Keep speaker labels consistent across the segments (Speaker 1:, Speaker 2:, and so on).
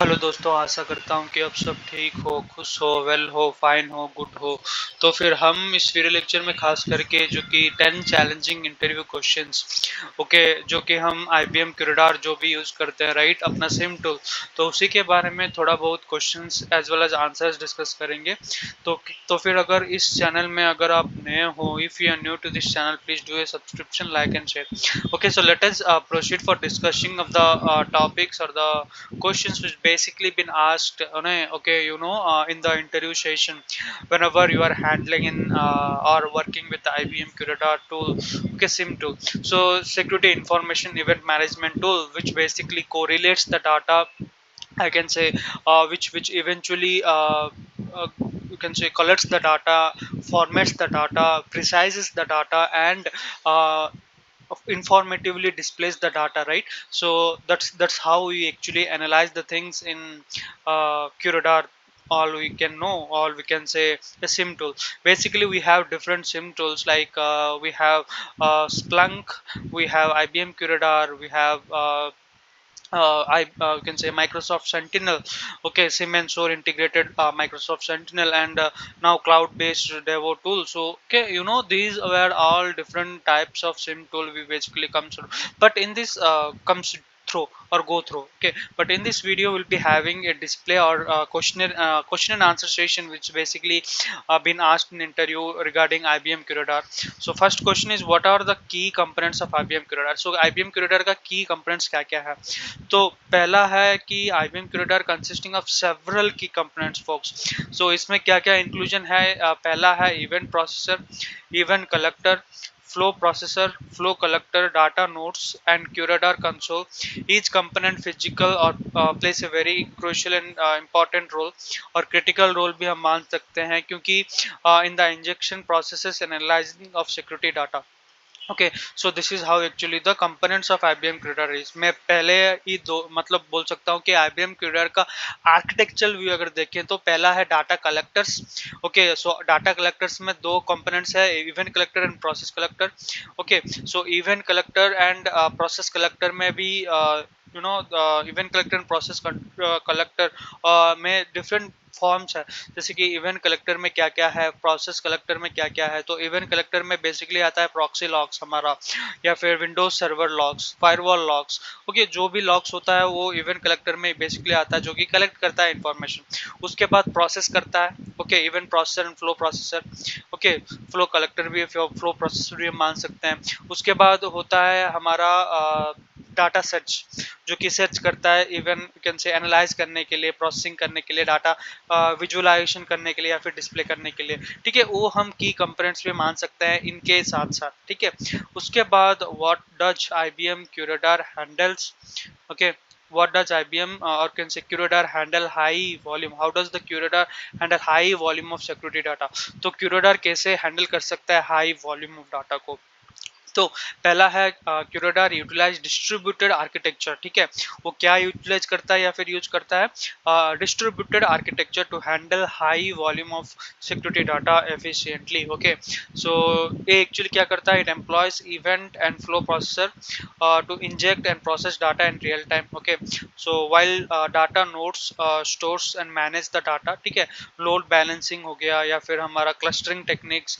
Speaker 1: Hello दोस्तों, आशा करता हूँ कि आप सब ठीक हो, खुश हो, वेल हो, फाइन हो, गुड हो। तो फिर हम इस वीडियो लेक्चर में खास करके जो कि 10 चैलेंजिंग इंटरव्यू क्वेश्चंस, ओके, जो कि हम आईबीएम क्यूरेडार जो भी यूज़ करते हैं, राइट, अपना सिम टूल, तो उसी के बारे में थोड़ा बहुत questions as well as answers discuss करेंगे। तो फिर अगर इस चैनल में अगर आप नए हो, if you are new to this channel, please do a subscription, like and share. Okay, so let us proceed for discussing of the topics or the questions which basically been asked okay, in the interview session whenever you are handling in or working with the IBM Curator tool, okay, sim tool. So security information event management tool, which basically correlates the data, I can say, which eventually you can say collects the data, formats the data, precises the data, and uh, informatively displays the data, right? So that's how we actually analyze the things in Curadar. All we can know, all we can say, a sim tool. Basically we have different sim tools, like we have Splunk, we have IBM Curadar, we have I can say Microsoft Sentinel, okay, SIM and SOAR integrated Microsoft Sentinel, and now cloud-based Devo tool. So okay, these were all different types of SIM tool we basically comes through. But in this comes through or go through, okay. But in this video we'll be having a display or question and answer session, which basically been asked in interview regarding IBM Curadar. So first question is, what are the key components of IBM Curadar? So IBM Curadar का key components क्या क्या है? तो पहला है कि IBM Curator consisting of several की components focus. सो इसमें क्या क्या इंक्लूजन है? पहला है event processor, event collector, flow processor, flow collector, data nodes, and Curador console. Each component physical or plays a very crucial and important role, और critical role भी हम मान सकते हैं, क्योंकि in the injection processes and analyzing of security data. Okay, so this is how actually the components of IBM QRadar is. मैं पहले ही दो मतलब बोल सकता हूँ कि आईबीएम क्यूरेटर का आर्किटेक्चरल व्यू अगर देखें तो पहला है data collectors. Okay, so data collectors में दो कंपोनेंट्स है, event collector and process collector. Okay, so event collector and process collector में भी event collector and process collector में डिफरेंट फॉर्म्स है। जैसे कि इवेंट कलेक्टर में क्या क्या है, प्रोसेस कलेक्टर में क्या क्या है। तो इवेंट कलेक्टर में बेसिकली आता है प्रॉक्सी लॉग्स हमारा, या फिर Windows server logs, firewall logs. Okay, जो भी लॉग्स होता है वो इवेंट कलेक्टर में बेसिकली आता है, जो कि कलेक्ट करता है इंफॉर्मेशन। उसके बाद प्रोसेस करता है, okay, event processor and flow processor. Okay, flow collector भी, फ्लो प्रोसेसर भी हम मान सकते हैं। उसके बाद होता है हमारा डाटा सर्च, जो कि सर्च करता है इवन कैन से एनालाइज करने के लिए, प्रोसेसिंग करने के लिए, डाटा विजुअलाइजेशन करने के लिए, या फिर डिस्प्ले करने के लिए। ठीक है, वो हम की कंपोनेंट्स पे मान सकते हैं इनके साथ साथ। ठीक है, उसके बाद what does IBM curator handles. Okay, what does IBM or can say Curador handle high volume? How does the Curador handle high volume of security data? तो Curador कैसे हैंडल कर सकता है हाई वॉल्यूम ऑफ डाटा को? तो पहला है curator utilise distributed architecture. ठीक है, वो क्या यूटिलाइज करता है या फिर यूज करता है? Distributed architecture to handle high volume of security data efficiently. Okay, so ये एक्चुअली क्या करता है? It employs event and flow processor to inject and process data in real time. Okay, so while data nodes stores and manage the data. ठीक है, load balancing हो गया, या फिर हमारा clustering techniques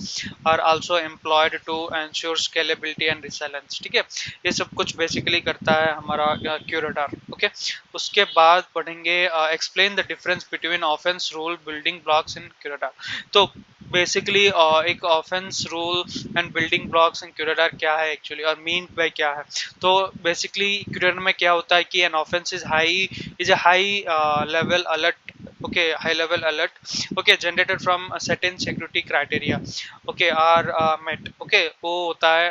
Speaker 1: are also employed to ensure scalability and resilience. ठीक है, ये सब कुछ बेसिकली करता है हमारा क्यूरेटर। ओके, उसके बाद पढ़ेंगे explain the difference between offence rule building blocks in curator. तो बेसिकली एक offence rule and building blocks in curator क्या है एक्चुअली, और मीन बाय क्या है? तो बेसिकली क्यूरेटर में क्या होता है कि an offence is a high level alert, okay, high level alert, okay, generated from a certain security criteria, okay, are met। okay, वो होता है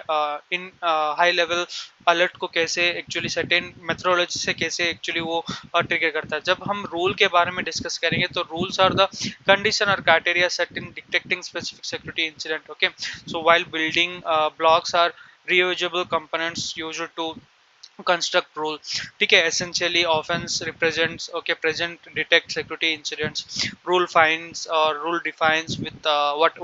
Speaker 1: इन हाई लेवल अलर्ट को कैसे एक्चुअली सर्टेन मेथोडोलॉजी से कैसे एक्चुअली वो ट्रिगर करता है। जब हम रूल के बारे में डिस्कस करेंगे तो रूल्स आर द कंडीशन और criteria set in detecting specific security incident. Okay, so while building blocks are reusable components used to construct rule। ठीक है, essentially offense represents, okay, present detect security incidents, rule finds or rule defines with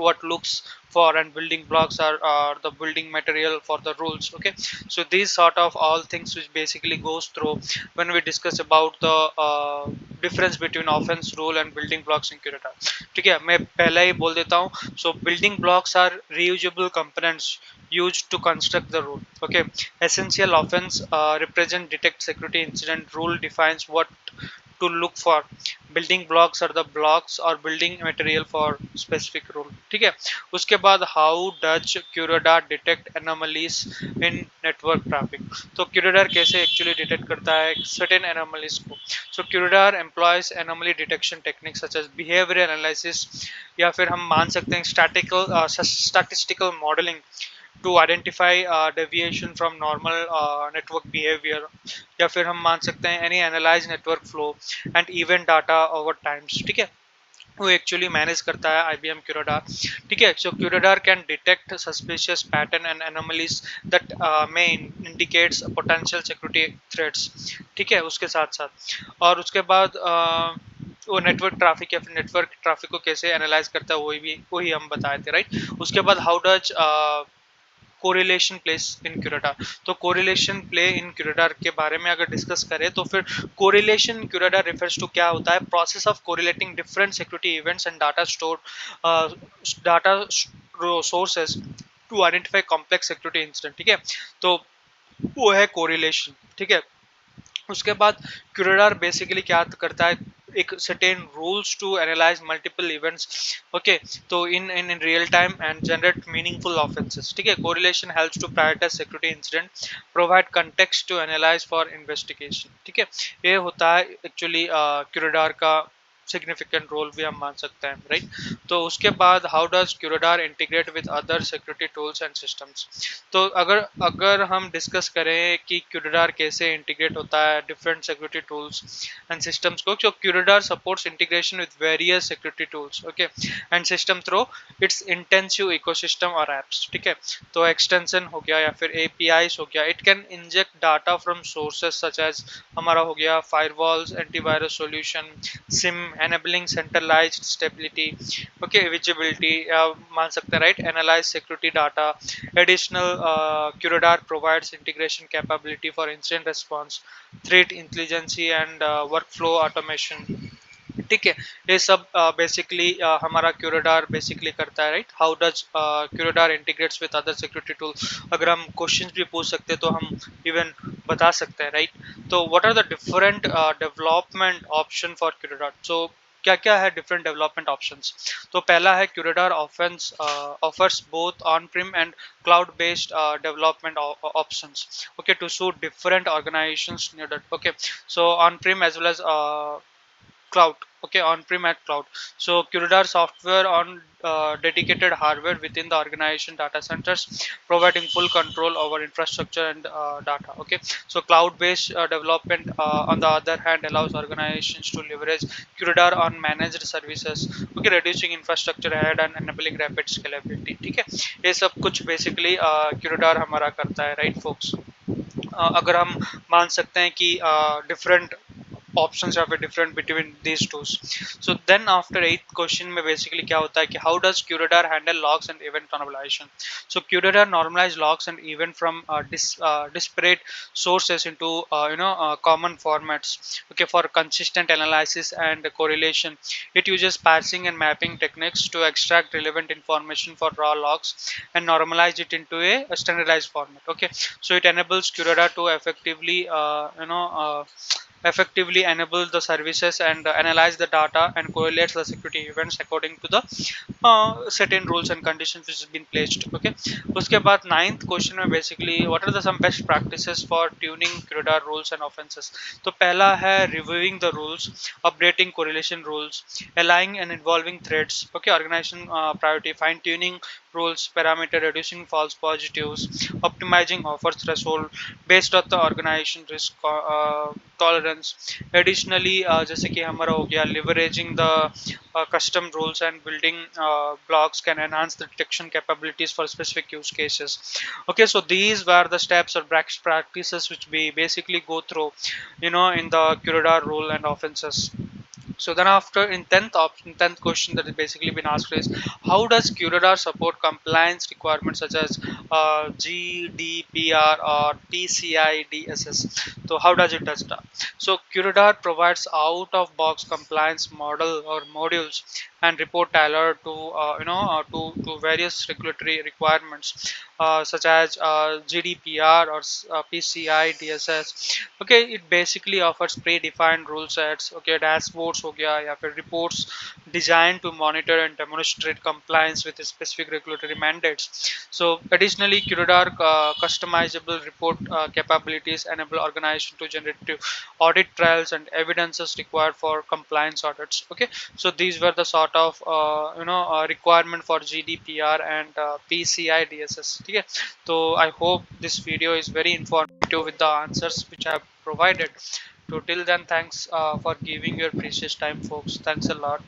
Speaker 1: what looks for, and building blocks are the building material for the rules. Okay, so these sort of all things which basically goes through when we discuss about the difference between offense rule and building blocks in Curator. ठीक है, मैं पहले ही बोल देता हूँ. So building blocks are reusable components used to construct the rule. Okay, essential offense represent detect security incident. Rule defines what to look for. Building blocks are the blocks or building material for specific rule. ठीक है, उसके बाद how does QRadar detect anomalies in network traffic. तो QRadar कैसे actually detect करता है certain anomalies को. So QRadar employs anomaly detection technique such as behaviour analysis, या फिर हम मान सकते हैं statistical modelling to identify deviation from normal network behavior, या फिर हम मान सकते हैं any analyze network flow and event data over times. ठीक है, वो एक्चुअली मैनेज करता है IBM Curadar. ठीक है, सो Curadar can detect suspicious pattern and anomalies that may indicates potential security threats. ठीक है, उसके साथ साथ और उसके बाद वो नेटवर्क ट्रैफिक या फिर नेटवर्क ट्रैफिक को कैसे एनालाइज करता है वही हम बताए थे, राइट. उसके बाद how does correlation place in QRadar. तो कोरिलेशन प्ले इन क्यूरेडार के बारे में अगर डिस्कस करें तो फिर कोरिलेशन क्यूरेडार रिफर्स टू क्या होता है, process of correlating different security events and data sources to identify complex security incident. ठीक है, तो वो है कोरिलेशन. ठीक है, उसके बाद क्यूरेडार बेसिकली क्या करता है, एक certain rules to analyze multiple events. Okay, तो in real time and generate meaningful offenses. ठीक है, correlation helps to prioritize security incident, provide context to analyze for investigation. ठीक है, ये होता है एक्चुअली क्यूरेडार का सिग्निफिकेंट रोल भी हम मान सकते हैं, राइट. तो उसके बाद how does QRadar integrate with other security tools and systems. तो अगर अगर हम डिस्कस करें कि क्यूरेडार कैसे इंटीग्रेट होता है different security tools and systems को, so Curadar supports integration with various security tools, okay, and system through its intensive ecosystem or apps. ठीक है, तो extension हो गया या फिर APIs हो गया. It can inject data from sources such as हमारा हो गया firewalls, antivirus solution, SIM, enabling centralized stability, okay, visibility मान सकते हैं, right, analyze security data. Additional Curadar provides integration capability for incident response, threat intelligence and workflow automation. ठीक है, ये सब बेसिकली हमारा क्यूरेडार बेसिकली करता है, right. How does QRadar integrates with other security tool. अगर हम क्वेश्चंस भी पूछ सकते हैं तो हम इवन बता सकते हैं, राइट. तो what are the different development option for QRadar. So क्या क्या है डिफरेंट डेवलपमेंट ऑप्शंस. तो पहला है QRadar offers both on prem and cloud based development options, okay, to suit different organizations needed. Okay, so on prem as well as cloud. Okay, on prem at cloud. So Curadar software on dedicated hardware within the organization data centers, providing full control over infrastructure and data. Okay, so cloud based development on the other hand allows organizations to leverage Curadar on managed services, okay, reducing infrastructure head and enabling rapid scalability. ठीक है, ये सब कुछ basically क्यूरेडार हमारा करता है, right folks. अगर हम मान सकते हैं कि different options are different between these tools. So then after 8th question में basically क्या होता है कि how does Curadar handle logs and event normalization. So Curadar normalize logs and event from disparate sources into common formats, okay, for consistent analysis and correlation. It uses parsing and mapping techniques to extract relevant information for raw logs and normalize it into a standardized format. Okay, so it enables Curadar to effectively enable the services and analyze the data and correlates the security events according to the certain rules and conditions which has been placed. Okay, उसके बाद 9th question में basically what are the some best practices for tuning Curadar rules and offenses. तो पहला है reviewing the rules, updating correlation rules, aligning and involving threads, okay, organization priority, fine tuning rules parameter, reducing false positives, optimizing offer threshold based on the organization risk tolerance. Additionally जैसे कि हमारा हो गया leveraging the custom rules and building blocks can enhance the detection capabilities for specific use cases. Okay, so these were the steps or practices which we basically go through in the Curadar rule and offenses. So then after in 10th option, 10th question that is basically been asked is, how does Curadar support compliance requirements such as GDPR or PCI DSS? So how does it does that? So Curadar provides out of box compliance model or modules and report tailored to to various regulatory requirements such as GDPR or PCI DSS. Okay, it basically offers predefined rule sets, okay, dashboards हो गया या फिर reports designed to monitor and demonstrate compliance with specific regulatory mandates. So additionally, Curadar customizable report capabilities enable organization to generate audit trials and evidences required for compliance audits. Okay, so these were the sort of requirement for GDPR and PCI DSS. Okay, so I hope this video is very informative with the answers which I have provided. So till then, thanks for giving your precious time, folks. Thanks a lot.